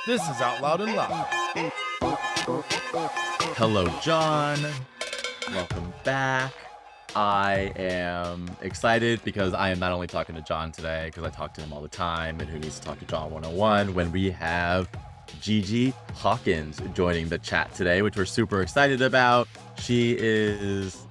This is Out Loud and Loud. Hello, John. Welcome back. I am excited because I am not only talking to John today, because I talk to him all the time, and who needs to talk to John 101, when we have Gigi Hawkins joining the chat today, which we're super excited about. She is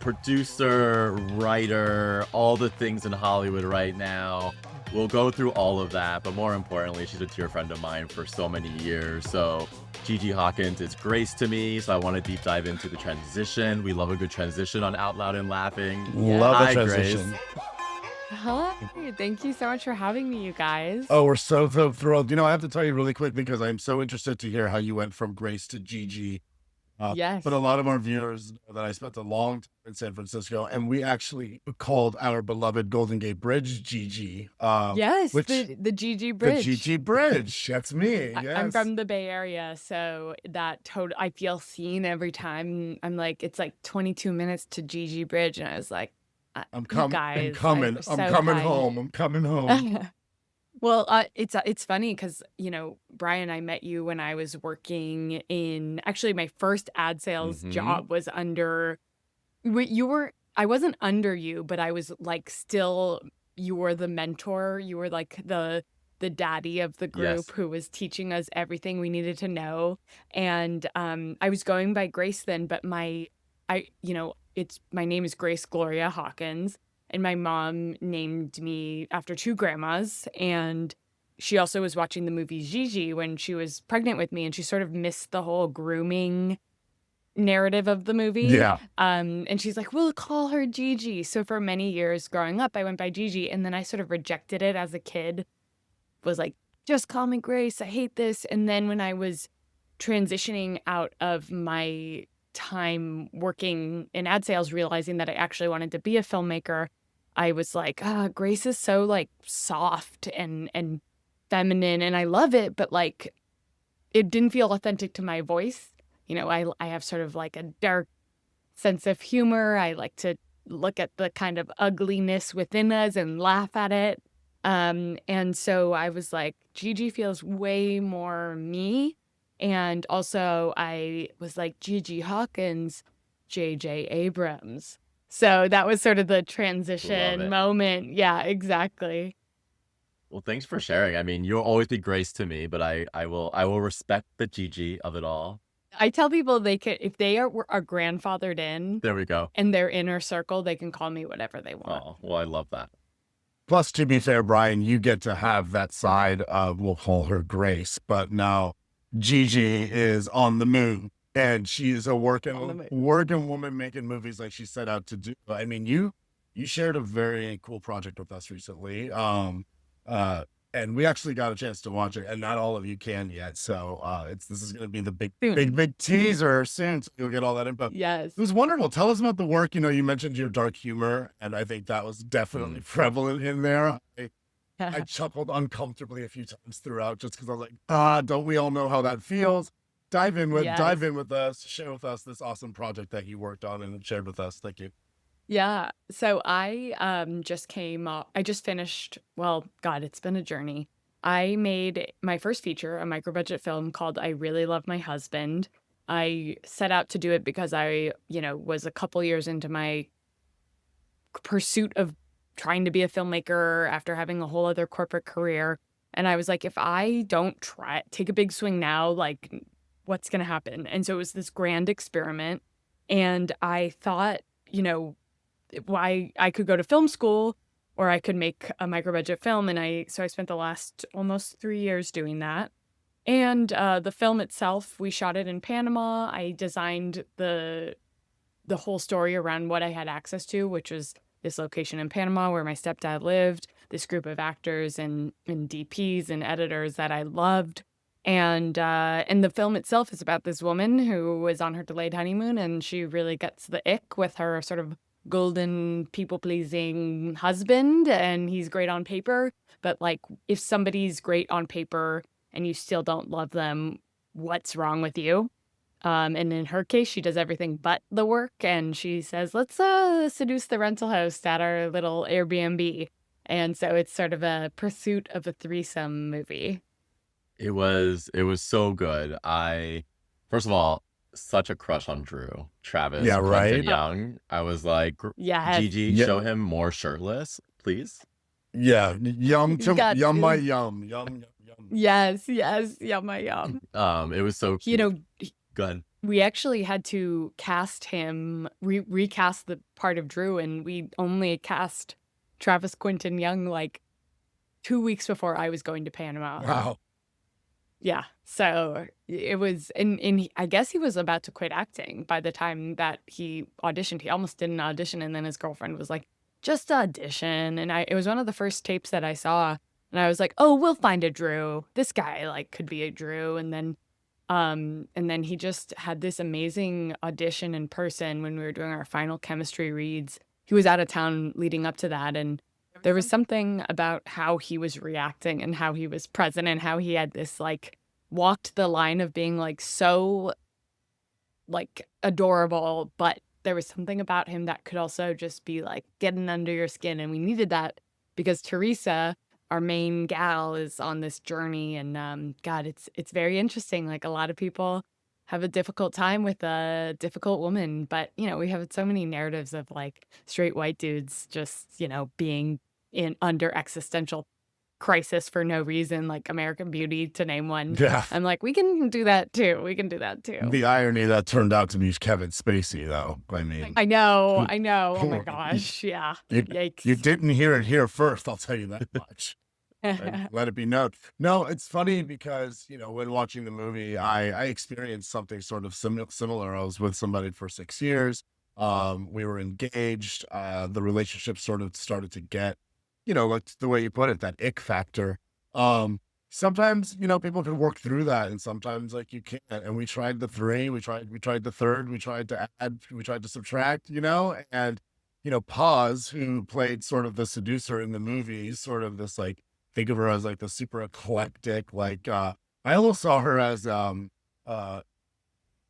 producer, writer, all the things in Hollywood right now. We'll go through all of that, but more importantly, she's a dear friend of mine for so many years. So Gigi Hawkins is Grace to me, so I want to deep dive into the transition. We love a good transition on Out Loud and Laughing. Love Hi, a transition. Grace. Hi, thank you so much for having me, you guys. Oh, we're so thrilled. I have to tell you really quick because I'm so interested to hear how you went from Grace to Gigi. Yes. But a lot of our viewers know that I spent a long time in San Francisco, and we actually called our beloved Golden Gate Bridge Gigi. Yes, which, the Gigi Bridge. The Gigi Bridge. That's me. Yes. I'm from the Bay Area, so I feel seen every time. I'm like, it's like 22 minutes to Gigi Bridge, and I was like, I'm coming home. I'm coming home. Well, it's funny because, Brian, I met you when I was working in, actually my first ad sales job was under, I wasn't under you, but I was like still, you were the mentor. You were like the daddy of the group who was teaching us everything we needed to know. And I was going by Grace then, but my name is Grace Gloria Hawkins. And my mom named me after two grandmas. And she also was watching the movie Gigi when she was pregnant with me. And she sort of missed the whole grooming narrative of the movie. Yeah. And she's like, we'll call her Gigi. So for many years growing up, I went by Gigi. And then I sort of rejected it as a kid. Was like, just call me Grace. I hate this. And then when I was transitioning out of my time working in ad sales, realizing that I actually wanted to be a filmmaker, I was like, Grace is so like soft and feminine, and I love it, but like it didn't feel authentic to my voice. I have sort of like a dark sense of humor. I like to look at the kind of ugliness within us and laugh at it. And so I was like, Gigi feels way more me. And also I was like, Gigi Hawkins, J.J. Abrams. So that was sort of the transition moment. Yeah, exactly. Well, thanks for sharing. I mean, you'll always be Grace to me, but I will respect the Gigi of it all. I tell people they can, if they are grandfathered in. There we go. In their inner circle, they can call me whatever they want. Oh, well, I love that. Plus, to be fair, Brian, you get to have that side of, we'll call her Grace, but now Gigi is on the moon. And she is a working woman making movies like she set out to do. I mean, you shared a very cool project with us recently. And we actually got a chance to watch it, and not all of you can yet. So this is going to be the big teaser soon. So you'll get all that info. Yes. It was wonderful. Tell us about the work. You mentioned your dark humor, and I think that was definitely prevalent in there. I chuckled uncomfortably a few times throughout just because I was like, don't we all know how that feels? Dive in with us, share with us this awesome project that you worked on and shared with us. Thank you. Yeah. So I just finished, well, God, it's been a journey. I made my first feature, a micro-budget film called I Really Love My Husband. I set out to do it because I, was a couple years into my pursuit of trying to be a filmmaker after having a whole other corporate career. And I was like, if I don't take a big swing now, like, what's going to happen? And so it was this grand experiment. And I thought, why I could go to film school or I could make a micro budget film. And so I spent the last almost 3 years doing that. And the film itself, we shot it in Panama. I designed the whole story around what I had access to, which was this location in Panama where my stepdad lived, this group of actors and DPs and editors that I loved. And the film itself is about this woman who is on her delayed honeymoon, and she really gets the ick with her sort of golden people-pleasing husband, and he's great on paper. But like, if somebody's great on paper and you still don't love them, what's wrong with you? And in her case, she does everything but the work, and she says, let's seduce the rental host at our little Airbnb. And so it's sort of a pursuit of a threesome movie. It was so good. First of all, such a crush on Drew, Travis Yeah, Quentin right. Young. I was like, Yes. Gigi, Yeah, show him more shirtless, please. yeah. Yum He's to got, yum my yum. Yum yum yum. yes, yum, yum. It was so You cute. know, Good. we actually had to cast him, recast the part of Drew, and we only cast Travis Quentin Young like 2 weeks before I was going to Panama. Wow. Yeah. So it was, and I guess he was about to quit acting by the time that he auditioned. He almost did an audition, and then his girlfriend was like, just audition. And it was one of the first tapes that I saw, and I was like, oh, we'll find a Drew. This guy like could be a Drew. And then he just had this amazing audition in person when we were doing our final chemistry reads. He was out of town leading up to that, and there was something about how he was reacting and how he was present and how he had this like walked the line of being like so like adorable, but there was something about him that could also just be like getting under your skin. And we needed that because Teresa, our main gal, is on this journey. And God, it's very interesting. Like a lot of people have a difficult time with a difficult woman, but you know, we have so many narratives of like straight white dudes just, you know, being in under existential crisis for no reason, like American Beauty, to name one. Yeah. I'm like, we can do that too. We can do that too. The irony that turned out to be Kevin Spacey, though. I mean, I know. Oh my gosh. Yeah. you Yikes. didn't hear it here first. I'll tell you that much. And let it be known. No, it's funny because, you know, when watching the movie, I experienced something sort of similar. I was with somebody for 6 years. We were engaged. The relationship sort of started to get, you know, like the way you put it, that ick factor. Sometimes, you know, people can work through that, and sometimes like you can't. And we tried the three, we tried the third, we tried to add, we tried to subtract, you know, and you know, Paz, who played sort of the seducer in the movie, sort of this like, think of her as like the super eclectic, like I almost saw her as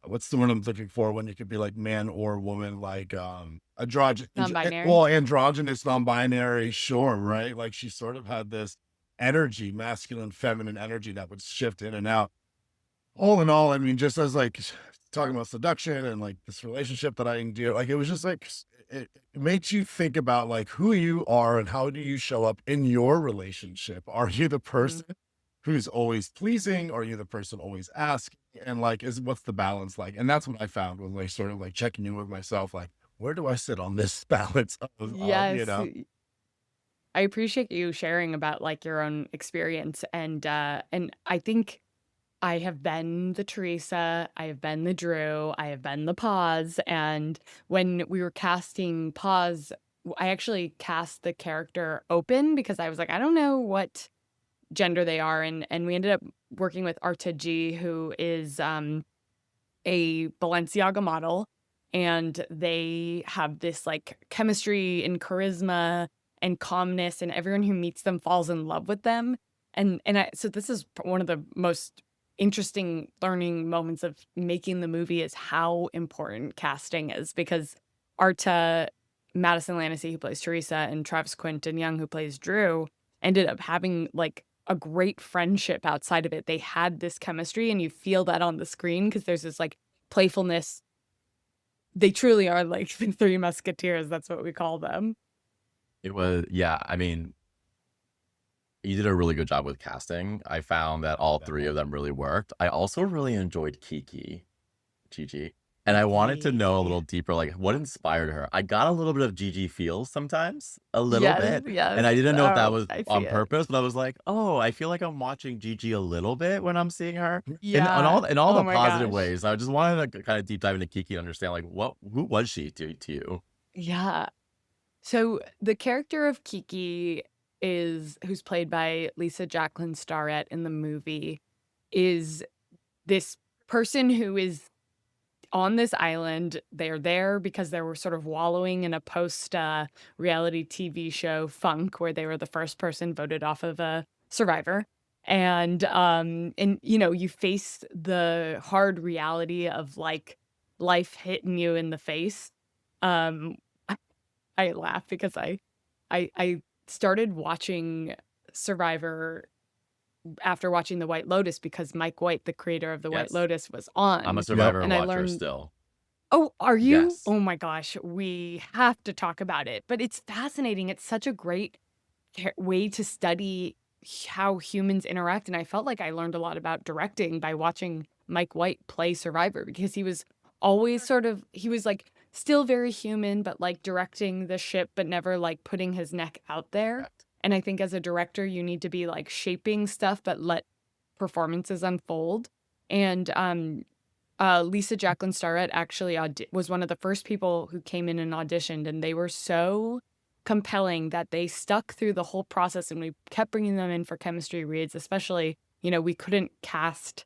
what's the word I'm looking for when you could be like man or woman, like Non-binary. androgynous, non-binary, sure, right? Like she sort of had this energy, masculine, feminine energy that would shift in and out. All in all, I mean, just as like talking about seduction and like this relationship that I endear, like it was just like it makes you think about like who you are and how do you show up in your relationship. Are you the person who's always pleasing, or are you the person always asking? And like, what's the balance like? And that's what I found when like sort of like checking in with myself, like where do I sit on this balance of you Yes. know? I appreciate you sharing about like your own experience. And I think I have been the Teresa, I have been the Drew, I have been the Paz. And when we were casting Paz, I actually cast the character open because I was like, I don't know what gender they are. And we ended up working with Arta G, who is a Balenciaga model. And they have this like chemistry and charisma and calmness, and everyone who meets them falls in love with them. So this is one of the most interesting learning moments of making the movie, is how important casting is, because Arta, Madison Lannacy, who plays Teresa, and Travis Quentin Young, who plays Drew, ended up having like a great friendship outside of it. They had this chemistry, and you feel that on the screen because there's this like playfulness. They truly are like the Three Musketeers. That's what we call them. It was, yeah, I mean, you did a really good job with casting. I found that all three of them really worked. I also really enjoyed Kiki, Gigi. And I wanted to know a little deeper, like what inspired her. I got a little bit of Gigi feels sometimes, a little bit. And I didn't know if that Oh, was I see on it. purpose, but I was like, oh, I feel like I'm watching Gigi a little bit when I'm seeing her. In Yeah. all Oh the my positive gosh. ways. I just wanted to kind of deep dive into Kiki and understand like who was she to you? Yeah. So the character of Kiki who's played by Lisa Jacqueline Starrett in the movie, is this person who is on this island. They're there because they were sort of wallowing in a post reality TV show funk, where they were the first person voted off of a Survivor. And you know, you face the hard reality of like life hitting you in the face. Um I laugh because I started watching Survivor after watching The White Lotus because Mike White, the creator of The White Yes. Lotus, was I'm a on. Survivor And I watcher learned, still. oh, are you? Yes. Oh my gosh, we have to talk about it. But it's fascinating. It's such a great way to study how humans interact. And I felt like I learned a lot about directing by watching Mike White play Survivor because he was always he was like still very human, but like directing the ship, but never like putting his neck out there. Correct. And I think as a director, you need to be like shaping stuff, but let performances unfold. And Lisa Jacqueline Starrett actually was one of the first people who came in and auditioned, and they were so compelling that they stuck through the whole process, and we kept bringing them in for chemistry reads. Especially, we couldn't cast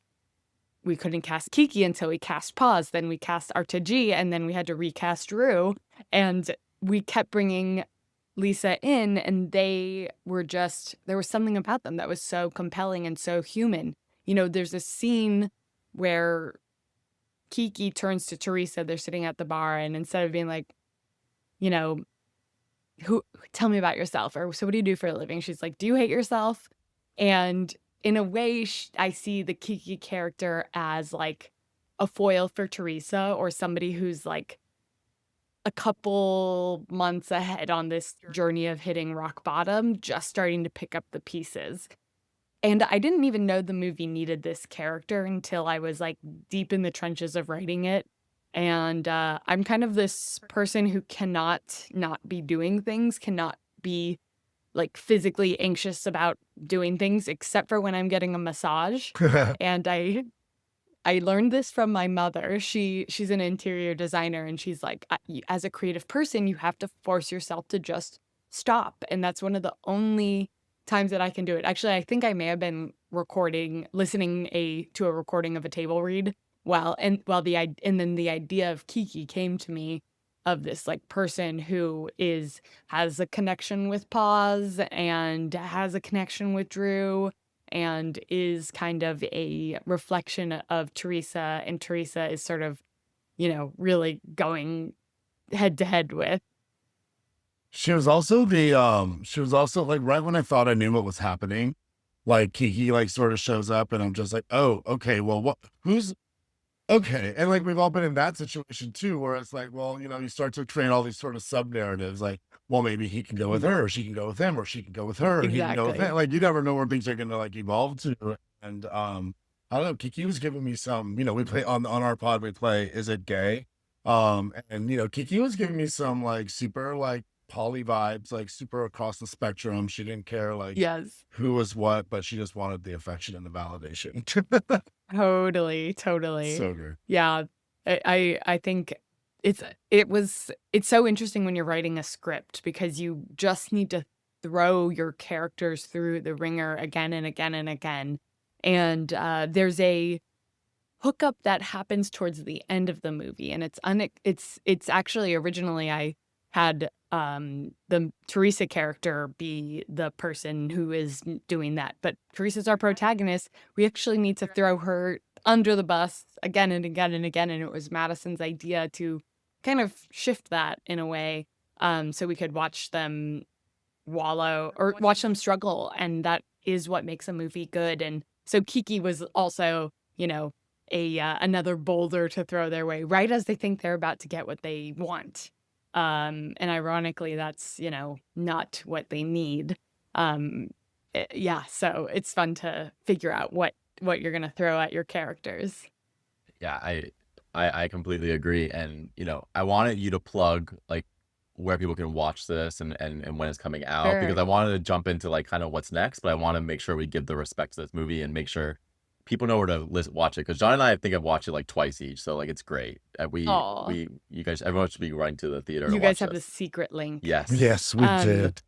Kiki until we cast Paz, then we cast Artaji, and then we had to recast Rue, and we kept bringing Lisa in, and there was something about them that was so compelling and so human. There's a scene where Kiki turns to Teresa, they're sitting at the bar, and instead of being like, who tell me about yourself, or so what do you do for a living, she's like, do you hate yourself? And in a way, I see the Kiki character as like a foil for Teresa, or somebody who's like a couple months ahead on this journey of hitting rock bottom, just starting to pick up the pieces. And I didn't even know the movie needed this character until I was like deep in the trenches of writing it. And I'm kind of this person who cannot not be doing things, cannot be like physically anxious about doing things, except for when I'm getting a massage. And I learned this from my mother. She's an interior designer, and she's like, as a creative person, you have to force yourself to just stop. And that's one of the only times that I can do it. Actually, I think I may have been listening to a recording of a table read and then the idea of Kiki came to me, of this like person who has a connection with Paz and has a connection with Drew, and is kind of a reflection of Teresa, and Teresa is sort of, really going head to head with. She was also like right when I thought I knew what was happening, like Kiki like sort of shows up, and I'm just like, oh, okay, well, who's okay. And like we've all been in that situation too, where it's like, well, you start to create all these sort of sub narratives, like, well, maybe he can go with her, or she can go with him, or she can go with her, or he can go with Exactly. him. Like you never know where things are gonna like evolve to. And I don't know, Kiki was giving me some, we play on our pod, we play Is It Gay? And Kiki was giving me some like super like poly vibes, like super across the spectrum. She didn't care like Yes. who was what, but she just wanted the affection and the validation. Totally. So good. Yeah. I think it's so interesting when you're writing a script, because you just need to throw your characters through the ringer again and again and again. And there's a hookup that happens towards the end of the movie, and it's actually originally I had the Teresa character be the person who is doing that, but Teresa's our protagonist. We actually need to throw her under the bus again and again and again, and it was Madison's idea to kind of shift that in a way, so we could watch them wallow or watch them struggle, and that is what makes a movie good. And so Kiki was also, another boulder to throw their way right as they think they're about to get what they want. And ironically, that's, not what they need. So it's fun to figure out what you're going to throw at your characters. Yeah, I completely agree. And, I wanted you to plug like where people can watch this and when it's coming out, Sure. because I wanted to jump into like kind of what's next, but I want to make sure we give the respect to this movie and make sure people know where to watch it. Because John and I think I've watched it like twice each, so like it's great. You guys, everyone should be running to the theater. You to guys watch have this. the secret link. Yes. Yes, we did.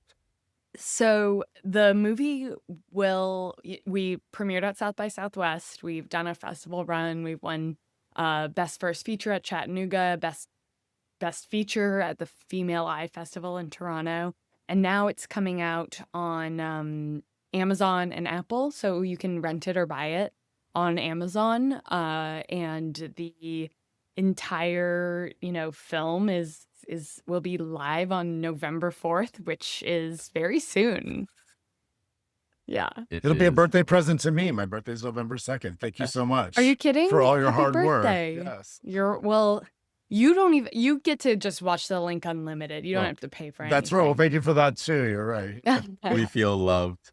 So the movie we premiered at South by Southwest. We've done a festival run. We've won Best First Feature at Chattanooga, Best Feature at the Female Eye Festival in Toronto. And now it's coming out on Amazon and Apple, so you can rent it or buy it on Amazon. And the entire, film is will be live on November 4th, which is very soon. Yeah. It'll be a birthday present to me. My birthday's November 2nd. Thank you so much. Are you kidding? For all your Happy hard birthday. work. Yes. You get to just watch the link unlimited. You don't have to pay for anything. That's right. Well, thank you for that too. You're right. We feel loved.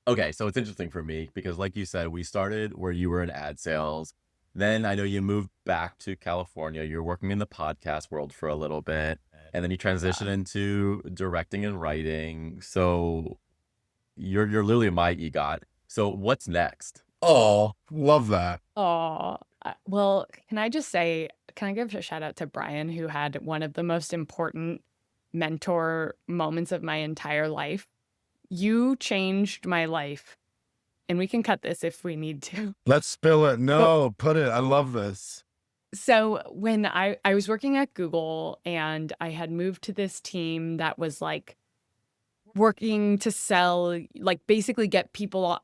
Okay, so it's interesting for me because like you said, we started where you were in ad sales. Then I know you moved back to California. You're working in the podcast world for a little bit. And then you transitioned into directing and writing. So you're literally my EGOT. So what's next? Oh, love that. Oh, well, can I give a shout out to Brian, who had one of the most important mentor moments of my entire life. You changed my life, and we can cut this if we need to. Let's spill it. No, put it. I love this. So when I was working at Google and I had moved to this team that was like working to sell, like basically get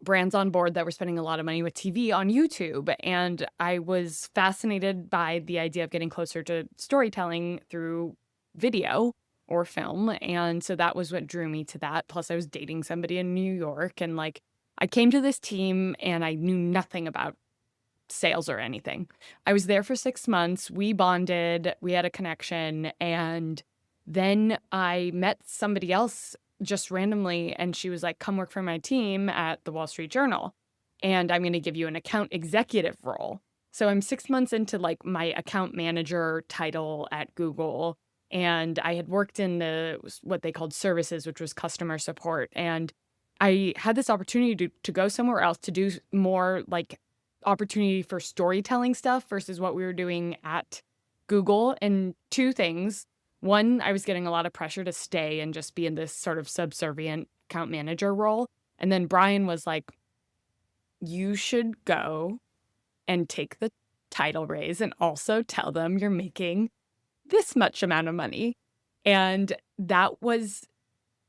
brands on board that were spending a lot of money with TV on YouTube. And I was fascinated by the idea of getting closer to storytelling through video or film. And so that was what drew me to that. Plus I was dating somebody in New York, and like I came to this team and I knew nothing about sales or anything. I was there for 6 months. We bonded, we had a connection, and then I met somebody else just randomly, and she was like, come work for my team at the Wall Street Journal, and I'm going to give you an account executive role. So I'm 6 months into like my account manager title at Google, and I had worked in what they called services, which was customer support, and I had this opportunity to go somewhere else to do more like opportunity for storytelling stuff versus what we were doing at Google. And two things. One, I was getting a lot of pressure to stay and just be in this sort of subservient account manager role. And then Brian was like, you should go and take the title raise and also tell them you're making this much amount of money. And that was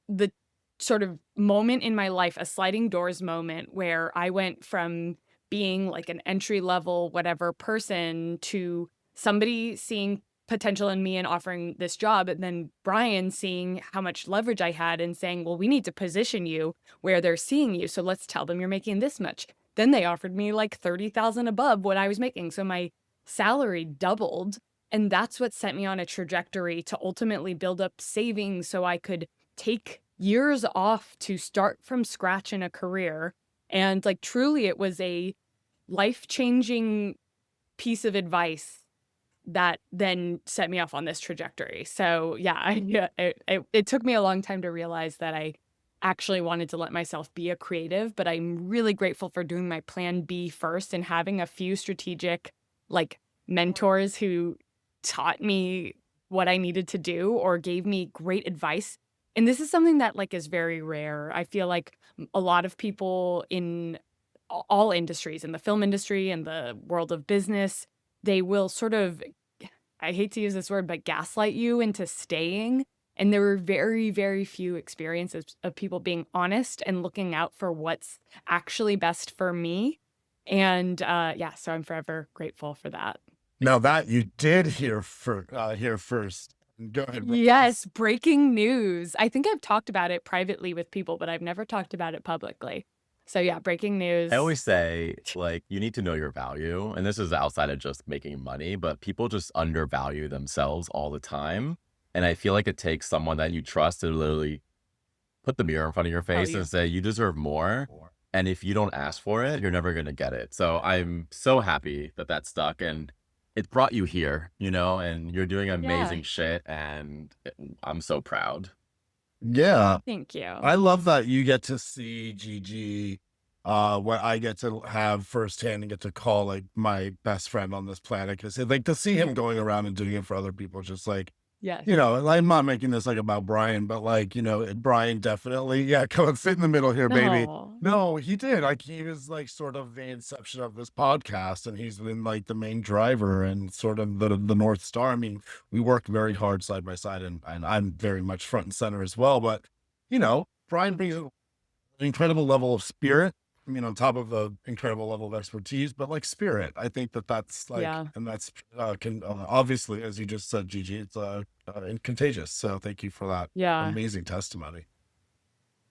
the sort of moment in my life, a sliding doors moment, where I went from being like an entry level whatever person to somebody seeing potential in me and offering this job, and then Brian seeing how much leverage I had and saying, well, we need to position you where they're seeing you, so let's tell them you're making this much. Then they offered me like $30,000 above what I was making, so my salary doubled, and that's what sent me on a trajectory to ultimately build up savings so I could take years off to start from scratch in a career. And like truly it was a life-changing piece of advice that then set me off on this trajectory. So yeah, it took me a long time to realize that I actually wanted to let myself be a creative, but I'm really grateful for doing my plan B first and having a few strategic like mentors who taught me what I needed to do or gave me great advice. And this is something that like is very rare. I feel like a lot of people in all industries, in the film industry and the world of business, they will sort of, I hate to use this word, but gaslight you into staying. And there were very, very few experiences of people being honest and looking out for what's actually best for me. And so I'm forever grateful for that. Now that you did hear first. Go ahead. Yes, breaking news. I think I've talked about it privately with people, but I've never talked about it publicly. So yeah, breaking news. I always say, like, you need to know your value. And this is outside of just making money, but people just undervalue themselves all the time. And I feel like it takes someone that you trust to literally put the mirror in front of your face and say, you deserve more. And if you don't ask for it, you're never going to get it. So I'm so happy that that stuck. And it brought you here, you know, and you're doing amazing shit. And I'm so proud. Yeah. Thank you. I love that you get to see Gigi, what I get to have firsthand and get to call like my best friend on this planet. Cause like to see him going around and doing it for other people, just like, you know, I'm not making this like about Brian, but like, you know, Brian definitely, come and sit in the middle here, baby. No, he did. Like he was like sort of the inception of this podcast, and he's been like the main driver and sort of the North Star. I mean, we worked very hard side by side, and I'm very much front and center as well. But, you know, Brian brings an incredible level of spirit on top of the incredible level of expertise, but like spirit. I think that's like, Yeah. and that's can obviously, as you just said, Gigi, it's contagious. So thank you for that Yeah. amazing testimony.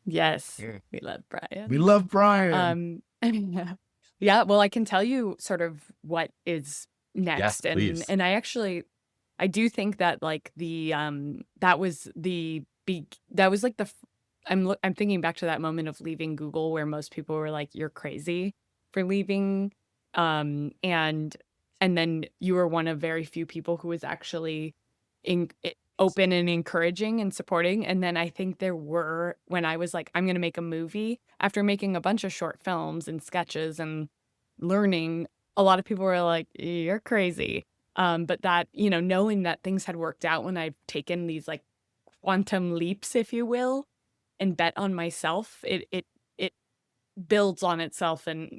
Yes. Mm. We love Brian. We love Brian. Yeah, well, I can tell you sort of what is Yes, next. please. And I do think that like that was like I'm thinking back to that moment of leaving Google where most people were like, you're crazy for leaving. And then you were one of very few people who was actually open and encouraging and supporting. And then I think when I was like, I'm going to make a movie, after making a bunch of short films and sketches and learning, a lot of people were like, you're crazy. But that, knowing that things had worked out when I've taken these like quantum leaps, if you will, and bet on myself, it builds on itself. And,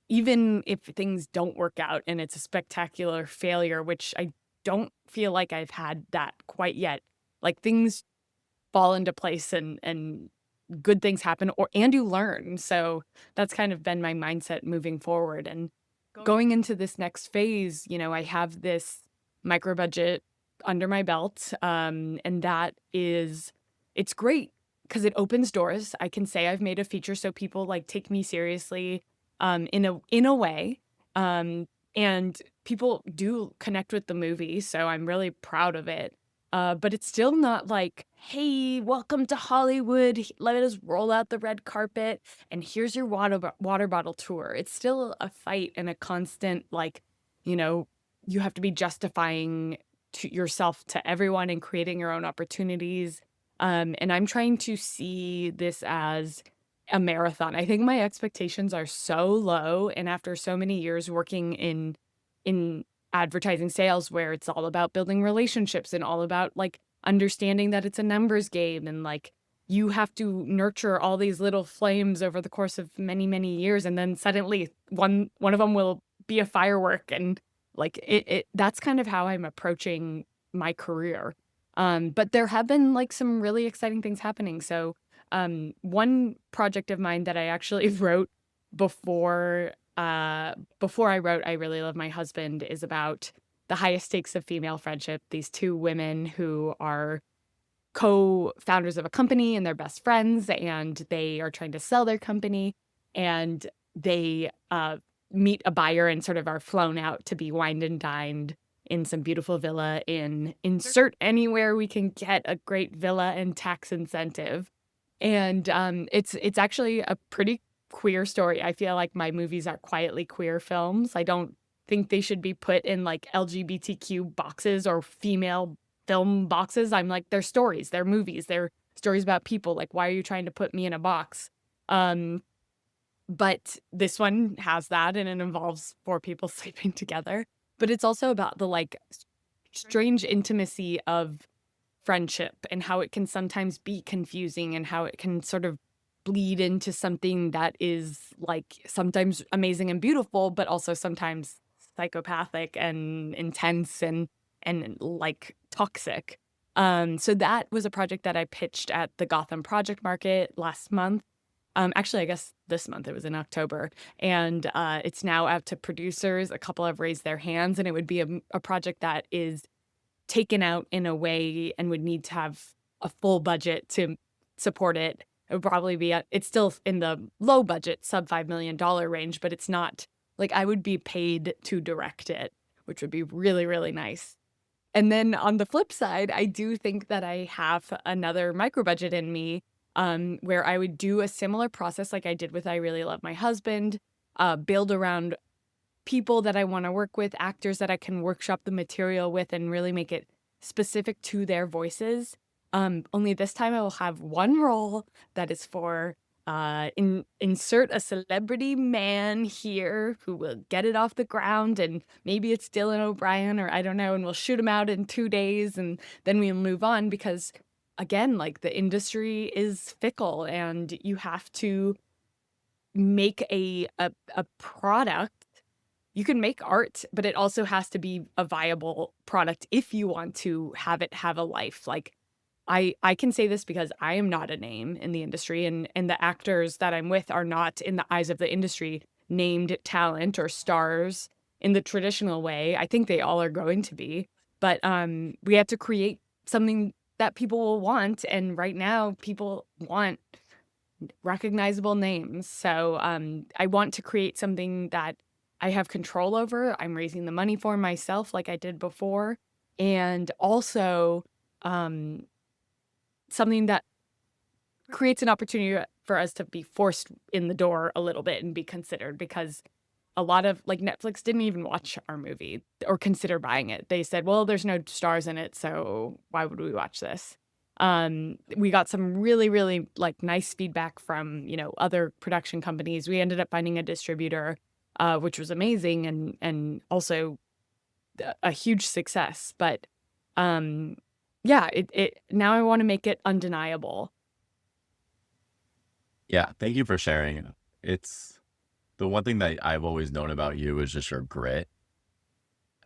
even if things don't work out and it's a spectacular failure, which I don't feel like I've had that quite yet, like things fall into place and good things happen and you learn. So that's kind of been my mindset moving forward. And going into this next phase, I have this micro budget under my belt. And it's great because it opens doors. I can say I've made a feature so people like take me seriously in a way. And people do connect with the movie, so I'm really proud of it. But it's still not like, hey, welcome to Hollywood. Let us roll out the red carpet and here's your water bottle tour. It's still a fight and a constant, like, you have to be justifying to yourself to everyone and creating your own opportunities. And I'm trying to see this as a marathon. I think my expectations are so low, and after so many years working in advertising sales where it's all about building relationships and all about like understanding that it's a numbers game and like you have to nurture all these little flames over the course of many, many years, and then suddenly one of them will be a firework, and like that's kind of how I'm approaching my career. But there have been like some really exciting things happening. So one project of mine that I actually wrote before I wrote I Really Love My Husband is about the highest stakes of female friendship. These two women who are co-founders of a company and they're best friends, and they are trying to sell their company, and they meet a buyer and sort of are flown out to be wined and dined in some beautiful villa in insert anywhere we can get a great villa and tax incentive. And it's actually a pretty queer story. I feel like my movies are quietly queer films. I don't think they should be put in like LGBTQ boxes or female film boxes. I'm like, they're stories, they're movies, they're stories about people. Like, why are you trying to put me in a box? But this one has that, and it involves four people sleeping together. But it's also about the like strange intimacy of friendship and how it can sometimes be confusing and how it can sort of bleed into something that is like sometimes amazing and beautiful, but also sometimes psychopathic and intense and like toxic. So that was a project that I pitched at the Gotham Project Market last month. Actually, I guess this month, it was in October, and it's now out to producers. A couple have raised their hands, and it would be a project that is taken out in a way and would need to have a full budget to support it. It would probably be it's still in the low budget, sub $5 million range, but it's not like I would be paid to direct it, which would be really, really nice. And then on the flip side, I do think that I have another micro budget in me, where I would do a similar process like I did with I Really Love My Husband, build around people that I want to work with, actors that I can workshop the material with and really make it specific to their voices. Only this time I will have one role that is for insert a celebrity man here who will get it off the ground, and maybe it's Dylan O'Brien or I don't know, and we'll shoot him out in 2 days and then we'll move on, because again, like the industry is fickle and you have to make a product. You can make art, but it also has to be a viable product if you want to have it have a life. Like I can say this because I am not a name in the industry, and the actors that I'm with are not, in the eyes of the industry, named talent or stars in the traditional way. I think they all are going to be, but we have to create something that people will want, and right now people want recognizable names. So I want to create something that I have control over. I'm raising the money for myself like I did before, and also something that creates an opportunity for us to be forced in the door a little bit and be considered, because a lot of, like, Netflix didn't even watch our movie or consider buying it. They said, well, there's no stars in it, so why would we watch this? We got some really, really like nice feedback from, other production companies. We ended up finding a distributor, which was amazing, and also a huge success. But yeah, it now I want to make it undeniable. Yeah, thank you for sharing. It's the one thing that I've always known about you is just your grit.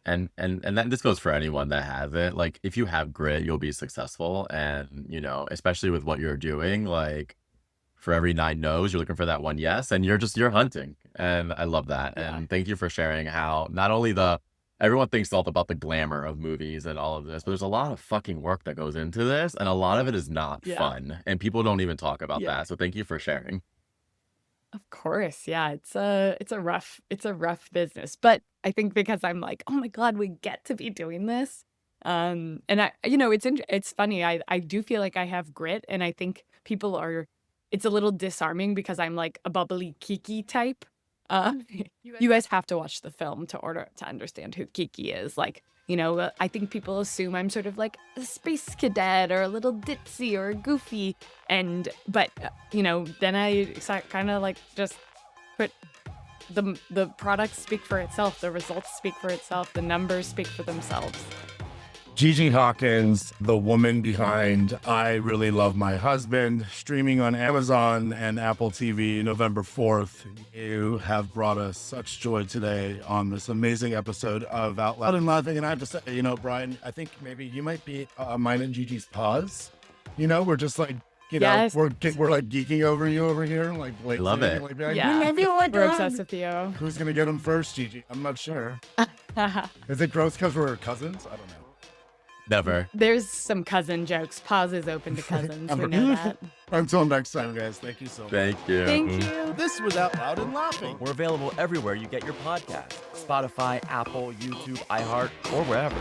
And that this goes for anyone that has it. Like, if you have grit, you'll be successful. And, especially with what you're doing, like, for every 9 no's, you're looking for that one yes, and you're hunting. And I love that. Yeah. And thank you for sharing how not only everyone thinks all about the glamour of movies and all of this, but there's a lot of fucking work that goes into this, and a lot of it is not Yeah. fun. And people don't even talk about Yeah. that. So thank you for sharing. Of course, yeah, it's a rough business, but I think because I'm like, oh my God, we get to be doing this, and it's funny. I do feel like I have grit, and I think people are. It's a little disarming because I'm like a bubbly Kiki type. You guys have to watch the film to understand who Kiki is. Like, I think people assume I'm sort of like a space cadet or a little ditzy or goofy, but then I kind of like just put the products speak for itself, the results speak for itself, the numbers speak for themselves. Gigi Hawkins, the woman behind I Really Love My Husband, streaming on Amazon and Apple TV November 4th. You have brought us such joy today on this amazing episode of Out Loud and Laughing. And I have to say, Brian, I think maybe you might be mine and Gigi's pause. We're just like, Yes. we're like geeking over you over here. Like, I love it. Like, Yeah, we're obsessed with you. Who's going to get him first, Gigi? I'm not sure. Is it gross because we're cousins? I don't know. Never. There's some cousin jokes. Pause is open to cousins. We know that. Until next time, guys. Thank you so much. Thank you. Thank you. This was Out Loud and Laughing. We're available everywhere you get your podcast. Spotify, Apple, YouTube, iHeart, or wherever.